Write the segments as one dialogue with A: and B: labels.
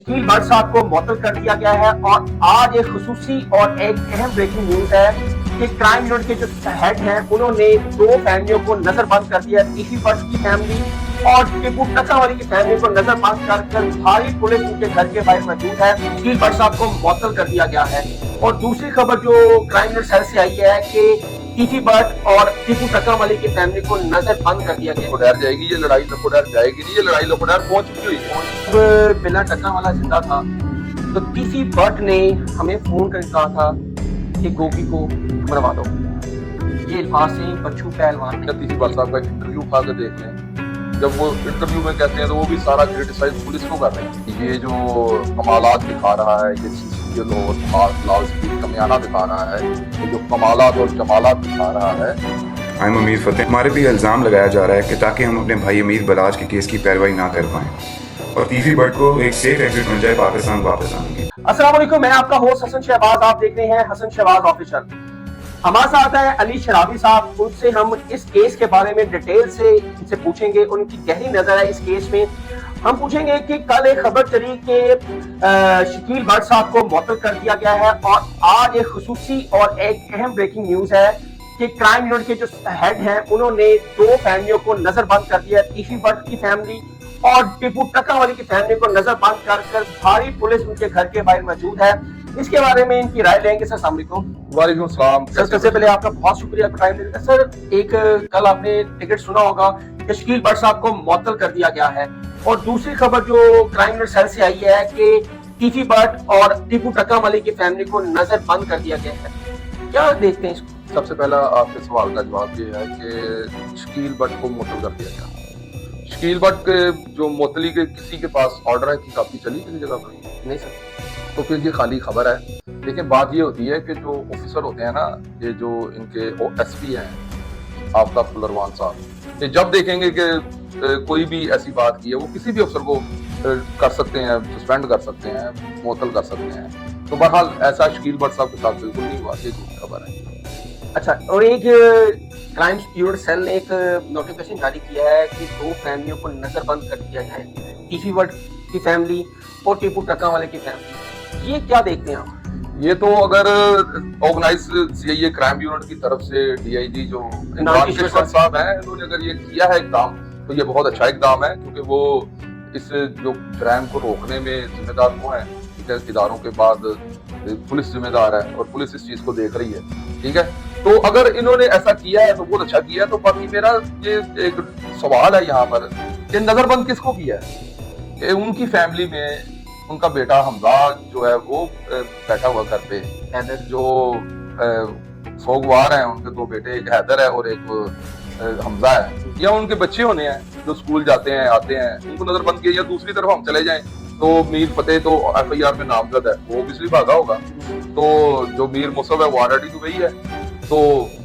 A: शकील भट्ट साहब को मुअत्तल कर दिया गया है और आज एक खुसूसी और एक अहम ब्रेकिंग न्यूज है कि क्राइम यूनिट के जो हेड हैं उन्होंने दो फैमिलियों को नजरबंद कर दिया। टीसी भट्ट की फैमिली और टिपू टक्कावाली की फैमिली को नजरबंद कर भारी पुलिस उनके घर के बाहर मौजूद है। शकील भट्ट साहब को मुअत्तल कर दिया गया है। और दूसरी खबर जो क्राइम यूनिट सेल से आई है कि टीसी भट्ट और टीपू टक्कावाली की फैमिली को नजरबंद कर दिया गया।
B: लखोडैर जाएगी ये लड़ाई, लखोडैर जाएगी नहीं, ये लड़ाई लखोडैर पहुंच चुकी हुई है।
A: बिना टक्कावाला जिंदा था तो टीसी भट्ट ने हमें फोन करके कहा था कि गोगी को मरवा दो। ये अल्फाज से बच्चू पहलवान ने
B: टीसी भट्ट साहब का इंटरव्यू उठा के देख लें, जब वो इंटरव्यू में कहते हैं तो वो भी सारा क्रिटिसाइज पुलिस को कर रहे हैं। ये जो कमालात दिखा रहा है, ये सीसीटीवी और लाल स्पीड कमियाना दिखा रहा है, ये जो कमालात और जमालात दिखा रहा है।
C: I'm अमीर फतेह। हमारे भी इल्ज़ाम लगाया जा रहा है कि ताकि हम अपने भाई अमीर बलाज के केस की पैरवाई ना कर पाएं और टीसी भट्ट को एक सेफ एग्जिट मिल जाए पाकिस्तान वापस आने की।
A: अस्सलाम वालेकुम, मैं आपका होस्ट हसन शहबाज, आप देख रहे हैं हसन शहबाज ऑफिशियल। हमारे साथ है अली शराबी साहब, उनसे हम इस केस के बारे में डिटेल से इनसे पूछेंगे, उनकी गहरी नजर है इस केस में। हम पूछेंगे कि कल एक खबर चली कि शकील भट्ट साहब को मुअत्तल कर दिया गया है और आज एक खुसूसी और एक अहम ब्रेकिंग न्यूज है कि क्राइम यूनिट के जो हेड हैं उन्होंने दो फैमिलियों को नजरबंद कर दिया। टीसी भट्ट की फैमिली और टिपू टक्कावाली की फैमिली को नजरबंद कर भारी पुलिस उनके घर के बाहर मौजूद है। इसके बारे में इनकी राय लेंगे। सर अस्सलाम वालेकुम।
B: वालेकुम सलाम।
A: सर सबसे पहले आपका बहुत शुक्रिया टाइम देने का। सर एक कल आपने टिकट सुना होगा कि शकील भट्ट साहब को मुअत्तल कर दिया गया है और दूसरी खबर जो क्राइम यूनिट सेल से आई है कि टीसी भट्ट और टिपू टक्कावाली की फैमिली को नजरबंद कर दिया गया है। क्या देखते हैं इसको?
B: सबसे पहला आपके सवाल का जवाब ये है कि शकील भट्ट को मुअत्तल कर दिया गया। शकील भट्ट के जो मुअत्तली के किसी के पास ऑर्डर है कि काफी चली किसी जगह पर?
A: नहीं सर।
B: तो फिर ये खाली खबर है। लेकिन बात ये होती है कि जो ऑफिसर होते हैं ना, ये जो इनके एसपी हैं आफ्ताब फुलरवान साहब, ये जब देखेंगे कि कोई भी ऐसी बात की है, वो किसी भी अफसर को कर सकते हैं, सस्पेंड कर सकते हैं, मुअत्तल कर सकते हैं। तो बहरहाल ऐसा शकील भट्ट साहब के साथ बिल्कुल नहीं हुआ, ये झूठी खबर है।
A: अच्छा, और एक क्राइम यूनिट सेल ने एक नोटिफिकेशन जारी किया है कि दो फैमिलियों को नजरबंद कर दिया जाए, टीसी भट्ट की फैमिली और टिपू टक्कावाले की फैमिली। ये क्या देखते हैं आप? ये
B: तो अगर ऑर्गेनाइज सीआईए क्राइम यूनिट की तरफ से डीआईजी जो इमरान किशोर साहब हैं, इन्होंने अगर ये किया है इकदाम तो ये बहुत अच्छा इकदाम है, क्योंकि वो इस जो क्राइम को रोकने में जिम्मेदार वो हैं। ठीक है, इदारों के बाद पुलिस जिम्मेदार है और पुलिस इस चीज को देख रही है। ठीक है, तो अगर इन्होंने ऐसा किया है तो बहुत अच्छा किया है। तो बाकी मेरा ये एक सवाल है यहाँ पर कि नजरबंद किसको किया है? कि उनकी फैमिली में उनका बेटा हमजा जो है वो बैठा हुआ घर पे, हैदर जो सोगवार हैं, उनके दो बेटे, एक हैदर है और एक हमजा है, या उनके बच्चे होने हैं जो स्कूल जाते हैं आते हैं, उनको नजरबंद किया। या दूसरी तरफ हम चले जाएं तो मीर फतेह तो एफआईआर में नामजद है, वो ऑब्वियसली भागा होगा। तो जो मीर मुसब है वो ऑलरेडी दुबई है, तो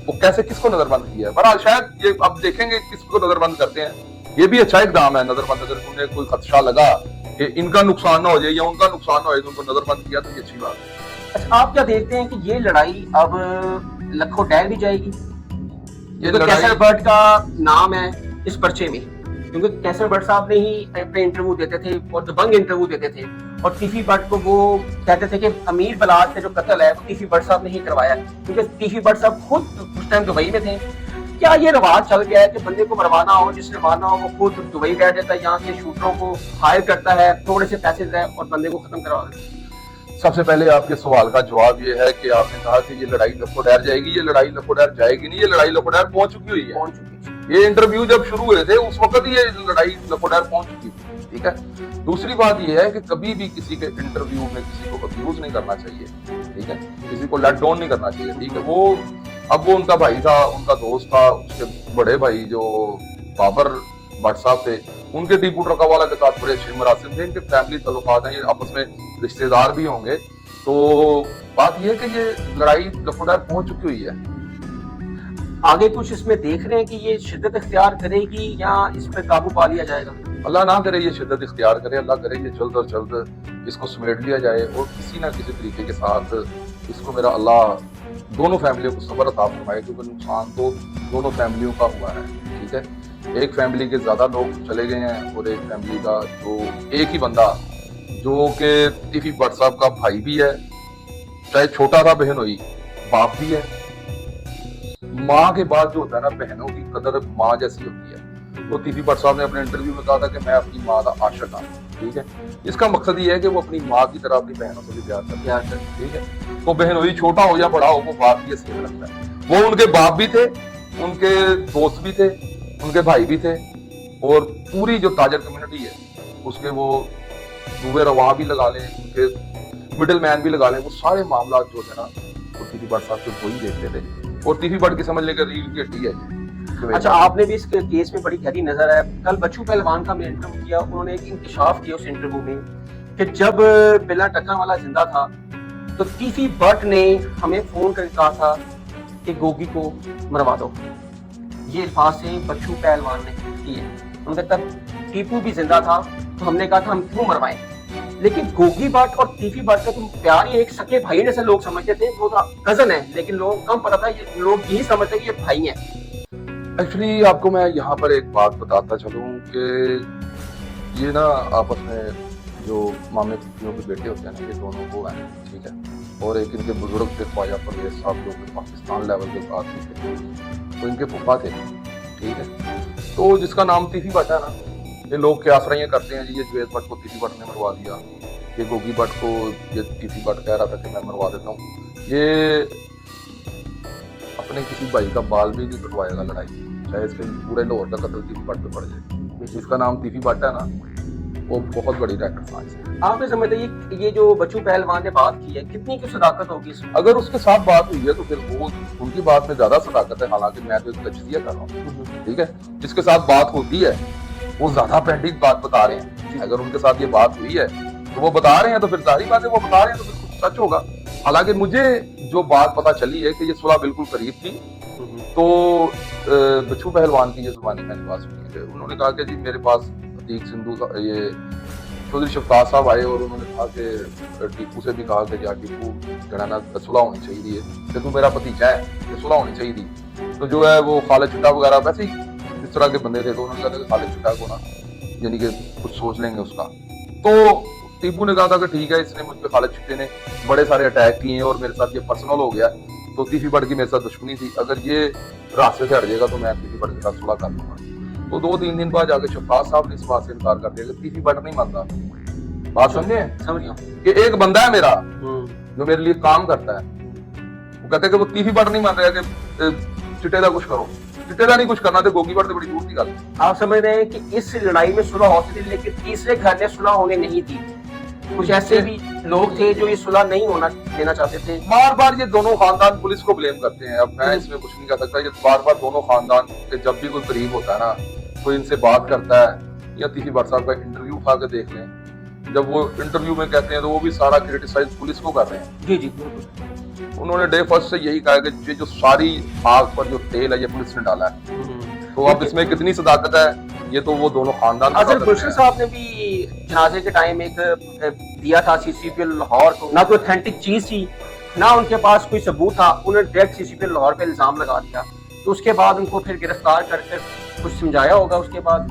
B: वो कैसे किसको नजरबंद किया है? बहरहाल शायद ये अब देखेंगे किसको नजरबंद करते हैं। ये भी अच्छा इकदाम है नजरबंद। अगर उन्हें कोई खदशा लगा कि इनका नुकसान ना हो जाए या उनका नुकसान ना हो जाए तो उनको नजरबंद किया, तो ये अच्छी बात है।
A: अच्छा, आप क्या देखते हैं कि ये लड़ाई अब लखोडैर भी जाएगी? ये तो कैसर भट्ट का नाम है इस पर्चे में, क्योंकि कैसर भट्ट साहब ने ही अपने इंटरव्यू देते थे और दबंग इंटरव्यू देते थे और टीसी भट्ट को वो कहते थे कि अमीर बलाज का जो कत्ल है वो टीसी भट्ट साहब ने ही करवाया, क्योंकि टीसी भट्ट साहब खुद उस टाइम दुबई में थे। क्या ये रिवाज चल गया है कि बंदे को मरवाना हो, जिसने मारना हो वो खुद दुबई बैठ जाता है, यहाँ के शूटरों को हायर करता है, थोड़े से पैसे दे और बंदे को खत्म करवा देता है?
B: सबसे पहले आपके सवाल का जवाब ये है कि आपने कहा कि ये लड़ाई लखोडैर जाएगी, ये लड़ाई लखोडैर जाएगी नहीं, ये लड़ाई लखोडैर पहुंच चुकी हुई है। ये इंटरव्यू जब शुरू हुए थे उस वक्त ये लड़ाई लखोडैर पहुंच चुकी थी। ठीक है, दूसरी बात ये है कि कभी भी किसी के इंटरव्यू में किसी को अब्यूज नहीं करना चाहिए। ठीक है, किसी को लेट डाउन नहीं करना चाहिए। ठीक है, वो उनका भाई था, उनका दोस्त था, उसके बड़े भाई जो बाबर भट्ट साहब थे, उनके टीपू टक्कावाला के साथ बड़े अच्छे मरासिम थे, इनके फैमिली ताल्लुकात हैं, ये आपस में रिश्तेदार भी होंगे। तो बात यह है कि ये लड़ाई लखोडैर पहुंच चुकी हुई है।
A: आगे कुछ इसमें देख रहे हैं कि ये शिद्दत इख्तियार करेगी या इस पर काबू पा लिया जाएगा?
B: अल्लाह ना करे ये शिद्दत इख्तियार करे, अल्लाह करे ये जल्द और जल्द इसको समेट लिया जाए और किसी ना किसी तरीके के साथ इसको मेरा अल्लाह दोनों फैमिलियों को सब्र अता फरमाए, क्योंकि नुकसान तो दोनों फैमिलियों का हुआ है। ठीक है, एक फैमिली के ज्यादा लोग चले गए हैं और एक फैमिली का जो एक ही बंदा जो कि टीफी भट्ट साहब का भाई भी है, चाहे छोटा था बहनोई, बाप भी है। माँ के बाद जो होता है ना, बहनों की कदर माँ जैसी होती है। तो टीफी भट्ट साहब ने अपने इंटरव्यू में कहा था कि मैं अपनी माँ का आशिक हूँ, ठीक है। इसका मकसद ये है कि वो अपनी माँ की तरह अपनी बहनों से भी प्यार करते, ठीक है। तो बहनोई छोटा हो या बड़ा हो, वो बाप की हैसियत रखता है। वो उनके बाप भी थे, उनके दोस्त भी थे, उनके भाई भी थे, और पूरी जो ताजर कम्युनिटी है उसके वो दूबे रवा भी लगा लें, उनके मिडिल मैन भी लगा लें, वो सारे मामला जो है ना वो टीफी भट्ट साहब से वही देखते थे। और टीफी भट्ट की समझ लेकर रील की हड्डी है।
A: अच्छा, आपने भी इस केस में बड़ी गहरी नजर है। कल बच्चू पहलवान का मैं इंटरव्यू किया, उन्होंने एक इंकशाफ किया उस इंटरव्यू में कि जब बिला टक्का वाला जिंदा था तो टीफी भट्ट ने हमें फोन करके कहा था कि गोगी को मरवा दो। ये अल्फाज से बच्चू पहलवान ने किए। उनके तब टीपू भी जिंदा था तो हमने कहा था हम क्यों मरवाएं। लेकिन गोगी भट्ट और टीफी भट्ट का तुम प्यार ये एक सके भाई जैसे लोग समझते थे। वो तो कजन है, लेकिन लोगों को कम पता था, ये लोग यही समझते कि ये भाई हैं।
B: एक्चुअली आपको मैं यहाँ पर एक बात बताता चलूँ कि ये ना आपस में जो मामे फुफियों के बेटे होते हैं ना, ये दोनों वो हैं, ठीक है। और एक इनके बुजुर्ग थे ख्वाजा परवेज साहब, जो कि पाकिस्तान लेवल के बात थे, तो इनके फूफा थे, ठीक है। तो जिसका नाम टीफी भट्ट है ना, ये लोग क्या आश्रय करते हैं जी, ये जुवेद भट्ट को टीफी भट्ट ने मरवा दिया, ये गोगी भट्ट को ये टीफी भट्ट कह रहा था कि मैं मरवा देता हूँ। ये अपने किसी भाई का बाल भी नहीं कटवाएगा लड़ाई, चाहे इसके पूरे लाहौर का कत्ल टीफी भट्ट पे पड़ जाए। जिसका नाम टीफी भट्ट है ना, वो बहुत बड़ी रैकेट साइंस है।
A: आप ये समझते ये जो बच्चू पहलवान ने बात की है, कितनी की सदाकत होगी इसमें?
B: अगर उसके साथ बात हुई है तो फिर वो उनकी बात में ज्यादा सदाकत है। हालांकि मैं तो तजजिया कर रहा हूँ, ठीक है। जिसके साथ बात होती है वो ज्यादा ऑथेंटिक बात बता रहे हैं। अगर उनके साथ ये बात हुई है तो वो बता रहे हैं, तो फिर सारी बातें वो बता रहे हैं तो फिर कुछ सच होगा। हालांकि मुझे जो बात पता चली है कि ये सुलह बिल्कुल करीब थी। तो बच्चू पहलवान की ये जुबानी मैंने बात सुनी है, उन्होंने कहा कि जी मेरे पास अतीक सिंधु ये चौधरी शफकात साहब आए और उन्होंने कहा कि टीपू से भी कहा कि यार टीपू जनाना सुलह होनी चाहिए कि तू मेरा भतीजा है, कि सुलह होनी चाहिए। तो जो है वो खालिद चुट्टा वगैरह वैसे ही इस तरह के बंदे थे, तो उन्होंने कहा कि खालिद चुट्टा को ना यानी कि कुछ सोच लेंगे उसका। तो टीपू ने कहा था कि ठीक है, इसने मुझ पर खालिद चुट्टे ने बड़े सारे अटैक किए और मेरे साथ ये पर्सनल हो गया, तो टीफी भट्ट की मेरे साथ दुश्मनी थी, अगर ये रास्ते से हट जाएगा तो मैं टीफी भट्ट के साथ सुलह कर लूंगा। तो 2-3 दिन बाद जाके शफकात साहब ने इस बात से इनकार कर दिया कि टीफी भट्ट नहीं मानता। बात समझे?
A: समझ गया
B: कि एक बंदा है मेरा जो मेरे लिए काम करता है, वो कहते हैं कि वो टीफी भट्ट नहीं मान रहा है कि चिट्टे का कुछ करो, चिट्टे का नहीं कुछ करना, तो गोगी भट्ट तो बड़ी दूर की गल।
A: आप समझ रहे हैं कि इस लड़ाई में सुलह होती थी, लेकिन तीसरे घर ने सुलह होने नहीं दी। कुछ ऐसे भी लोग थे जो ये सुलह नहीं होना देना चाहते थे।
B: बार बार ये दोनों खानदान पुलिस को ब्लेम करते हैं। अब मैं इसमें कुछ नहीं कर सकता। ये बार बार दोनों खानदान के जब भी कोई करीब होता है ना, कोई इनसे बात करता है, या टीफी भट्ट साहब का इंटरव्यू उठा के देख लें, जब वो इंटरव्यू में कहते हैं तो वो भी सारा क्रिटिसाइज पुलिस को कर रहे हैं।
A: जी जी बिल्कुल।
B: उन्होंने डे फर्स्ट से यही कहा कि जो सारी आग पर जो तेल है ये पुलिस ने डाला है। तो अब इसमें कितनी सदाकत है ये तो वो दोनों खानदान।
A: अजहर गुलशन साहब ने भी जनाजे के टाइम एक दिया था सीसीपीएल लाहौर को, ना कोई ऑथेंटिक चीज थी, ना उनके पास कोई सबूत था, उन्होंने डायरेक्ट सीसीपीएल लाहौर पे इल्जाम लगा दिया। तो उसके बाद उनको फिर गिरफ्तार करके कुछ समझाया होगा। उसके बाद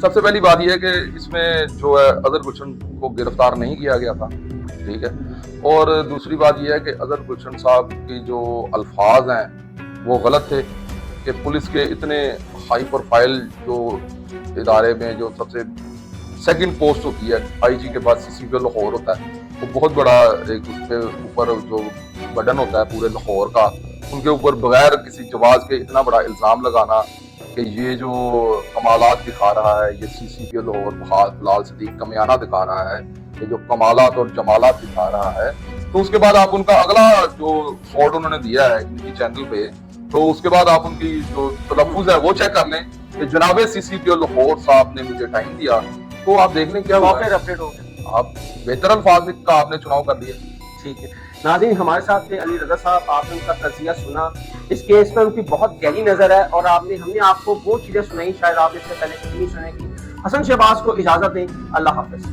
B: सबसे पहली बात यह है कि इसमें जो है अजहर गुलशन को गिरफ्तार नहीं किया गया था, ठीक है। और दूसरी बात यह है कि अजहर गुलशन साहब के जो अल्फाज हैं वो गलत थे कि पुलिस के इतने हाई प्रोफाइल जो इदारे में जो सबसे सेकंड पोस्ट होती है, आईजी के बाद सीसीपीएल लाहौर होता है, वो बहुत बड़ा एक उसके ऊपर जो बटन होता है पूरे लाहौर का, उनके ऊपर बगैर किसी जवाज के इतना बड़ा इल्ज़ाम लगाना कि ये जो कमालात दिखा रहा है, ये सीसीपीएल लाहौर फिलहाल सदीक कमियाना दिखा रहा है, ये जो कमालात और जमालात दिखा रहा है। तो उसके बाद आप उनका अगला जो शॉट उन्होंने दिया है इनकी चैनल पे, तो उसके बाद आप उनकी जो तलफ़ुज़ है वो चेक कर लें कि जनाबे सीसीपीएल लाहौर साहब ने मुझे टाइम दिया, तो आप देख लें क्या हुआ है।
A: अपडेट हो गया,
B: आप बेहतर अल्फाज का आपने चुनाव कर लिया।
A: ठीक है। नाज़रीन, हमारे साथ थे अली रज़ा साहब, आपने उनका तज़किया सुना। इस केस में उनकी बहुत गहरी नजर है और हमने आपको वो चीजें सुनाई शायद आपने इससे पहले कभी नहीं सुनी। हसन शहबाज को इजाजत दें। अल्लाह हाफ़िज़।